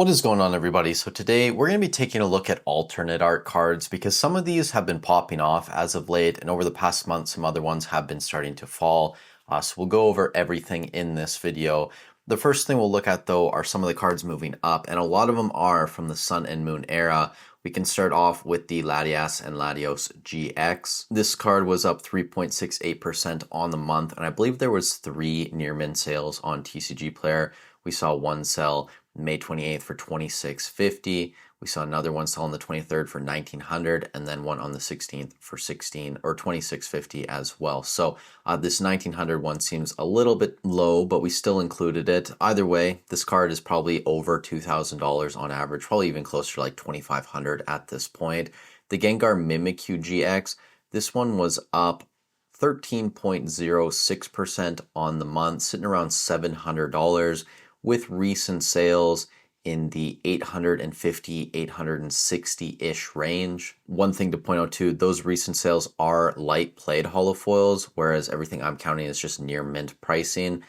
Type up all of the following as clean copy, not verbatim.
What is going on, everybody? So today we're going to be taking a look at alternate art cards because some of these have been popping off as of late, and over the past month some other ones have been starting to fall. So we'll go over everything in this video. The first thing we'll look at though are some of the cards moving up, and a lot of them are from the Sun and Moon era. We can start off with the Ladas and Ladas GX. This card was up 3.68% on the month, and I believe there was 3 near mint sales on TCG Player. We saw one sell May 28th for $26.50. We saw another one sell on the 23rd for $1,900, and then one on the 16th for $26.50 as well. So this $1,900 one seems a little bit low, but we still included it. Either way, this card is probably over $2,000 on average, probably even closer to like $2,500 at this point. The Gengar Mimikyu GX, this one was up 13.06% on the month, sitting around $700 with recent sales in the 850, 860-ish range. One thing to point out too, those recent sales are light played holofoils, whereas everything I'm counting is just near mint pricing.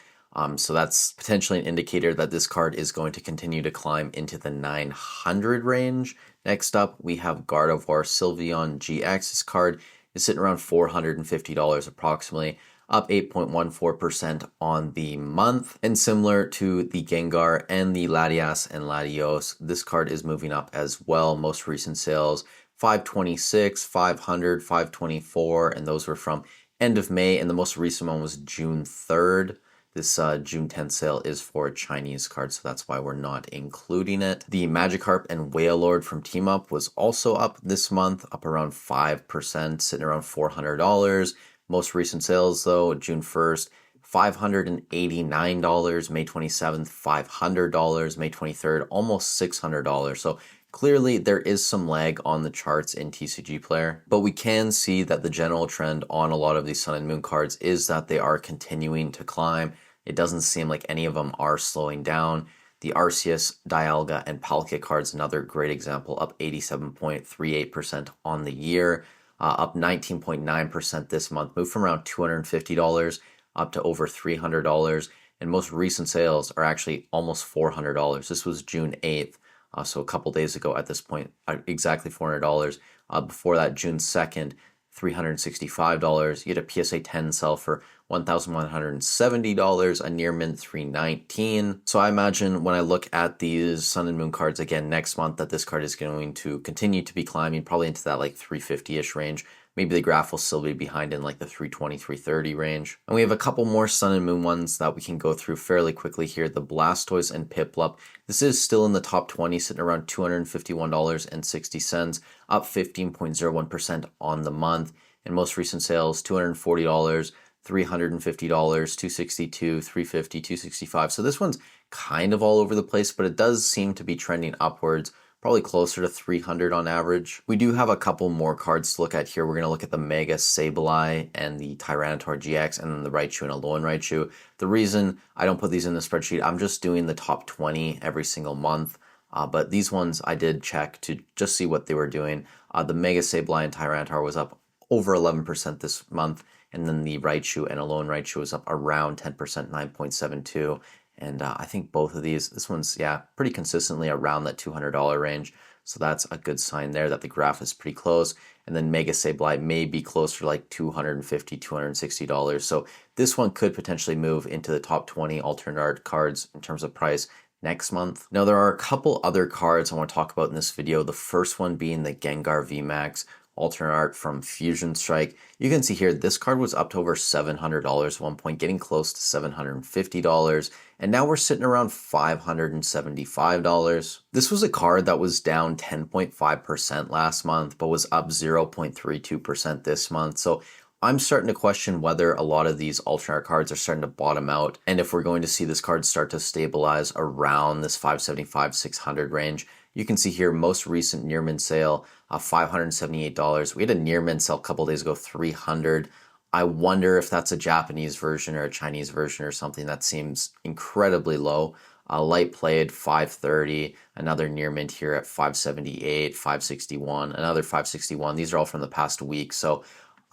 So that's potentially an indicator that this card is going to continue to climb into the 900 range. Next up, we have Gardevoir GX. This card is sitting around $450 approximately, up 8.14% on the month. And similar to the Gengar and the Latias and Latios, this card is moving up as well. Most recent sales, 526, 500, 524, and those were from end of May, and the most recent one was June 3rd. This June 10th sale is for a Chinese card, so that's why we're not including it. The Magikarp and Wailord from Team Up was also up this month, up around 5%, sitting around $400. Most recent sales though, June 1st, $589, May 27th, $500, May 23rd, almost $600. So clearly there is some lag on the charts in TCG Player, but we can see that the general trend on a lot of these Sun and Moon cards is that they are continuing to climb. It doesn't seem like any of them are slowing down. The Arceus, Dialga, and Palkia cards, another great example, up 87.38% on the year. Up 19.9% this month, moved from around $250 up to over $300, and most recent sales are actually almost $400. This was June 8th, so a couple days ago at this point, exactly $400. Before that, June 2nd, $365. You had a PSA 10 sell for $1,170, a near mint $319. So I imagine when I look at these Sun and Moon cards again next month that this card is going to continue to be climbing probably into that like 350-ish range. Maybe the graph will still be behind in like the 320, 330 range. And we have a couple more Sun and Moon ones that we can go through fairly quickly here. The Blastoise and Piplup. This is still in the top 20, sitting around $251.60, up 15.01% on the month. And most recent sales, $240, $350, $262, $350, $265. So this one's kind of all over the place, but it does seem to be trending upwards, probably closer to $300 on average. We do have a couple more cards to look at here. We're going to look at the Mega Sableye and the Tyranitar GX, and then the Raichu and Alolan Raichu. The reason I don't put these in the spreadsheet, I'm just doing the top 20 every single month. But these ones I did check to just see what they were doing. The Mega Sableye and Tyranitar was up over 11% this month, and then the Raichu and Alolan Raichu was up around 10%, 9.72. And I think both of these, this one's, pretty consistently around that $200 range. So that's a good sign there that the graph is pretty close. And then Mega Sableye may be closer to like $250, $260. So this one could potentially move into the top 20 alternate art cards in terms of price next month. Now there are a couple other cards I want to talk about in this video. The first one being the Gengar VMAX alternate art from Fusion Strike. You can see here this card was up to over $700 at one point, getting close to $750, and now we're sitting around $575. This was a card that was down 10.5% last month, but was up 0.32% this month. So I'm starting to question whether a lot of these alternate art cards are starting to bottom out, and if we're going to see this card start to stabilize around this $575-$600 range. You can see here most recent near mint sale, $578. We had a near mint sale a couple days ago, $300. I wonder if that's a Japanese version or a Chinese version or something. That seems incredibly low. Light played $530, another near mint here at $578, $561, another $561. These are all from the past week. So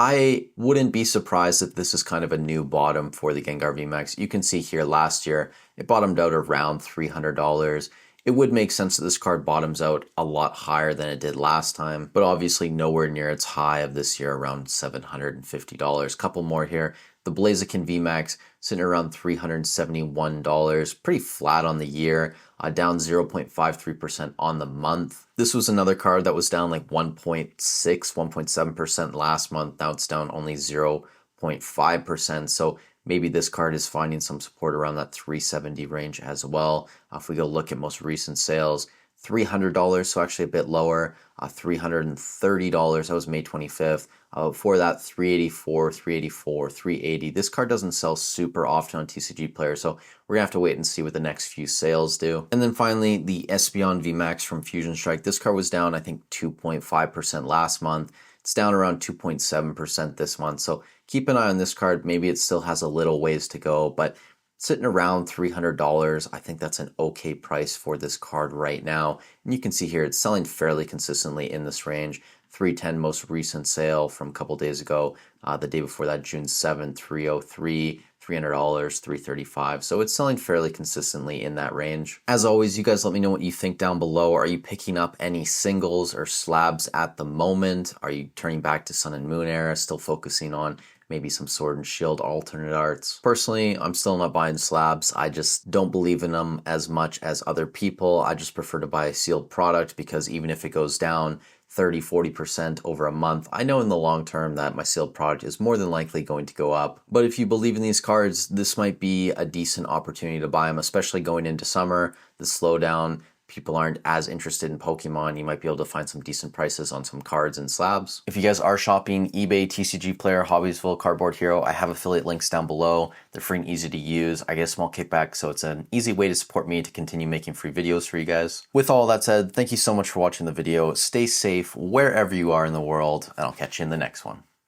I wouldn't be surprised if this is kind of a new bottom for the Gengar VMAX. You can see here last year, it bottomed out around $300. it would make sense that this card bottoms out a lot higher than it did last time, but obviously nowhere near its high of this year, around $750. Couple more here. The Blaziken VMAX sitting around $371, pretty flat on the year, down 0.53% on the month. This was another card that was down like 1.6, 1.7% last month. Now it's down only 0.5%. So maybe this card is finding some support around that 370 range as well. If we go look at most recent sales, $300, so actually a bit lower, $330, that was May 25th. For that, 384, 384, 380. This card doesn't sell super often on TCG Player, so we're gonna have to wait and see what the next few sales do. And then finally, the Espeon VMAX from Fusion Strike. This card was down, I think, 2.5% last month. It's down around 2.7% this month, so keep an eye on this card. Maybe it still has a little ways to go, but sitting around $300, I think that's an okay price for this card right now. And you can see here, it's selling fairly consistently in this range. 310 most recent sale from a couple days ago. The day before that, June 7th, 303, $300, 335. So it's selling fairly consistently in that range. As always, you guys let me know what you think down below. Are you picking up any singles or slabs at the moment? Are you turning back to Sun and Moon era, still focusing on maybe some Sword and Shield alternate arts? Personally, I'm still not buying slabs. I just don't believe in them as much as other people. I just prefer to buy a sealed product because even if it goes down 30, 40% over a month, I know in the long term that my sealed product is more than likely going to go up. But if you believe in these cards, this might be a decent opportunity to buy them, especially going into summer, the slowdown. People aren't as interested in Pokemon. You might be able to find some decent prices on some cards and slabs. If you guys are shopping eBay, TCG Player, Hobbiesville, Cardboard Hero, I have affiliate links down below. They're free and easy to use. I get a small kickback, so it's an easy way to support me to continue making free videos for you guys. With all that said, thank you so much for watching the video. Stay safe wherever you are in the world, and I'll catch you in the next one.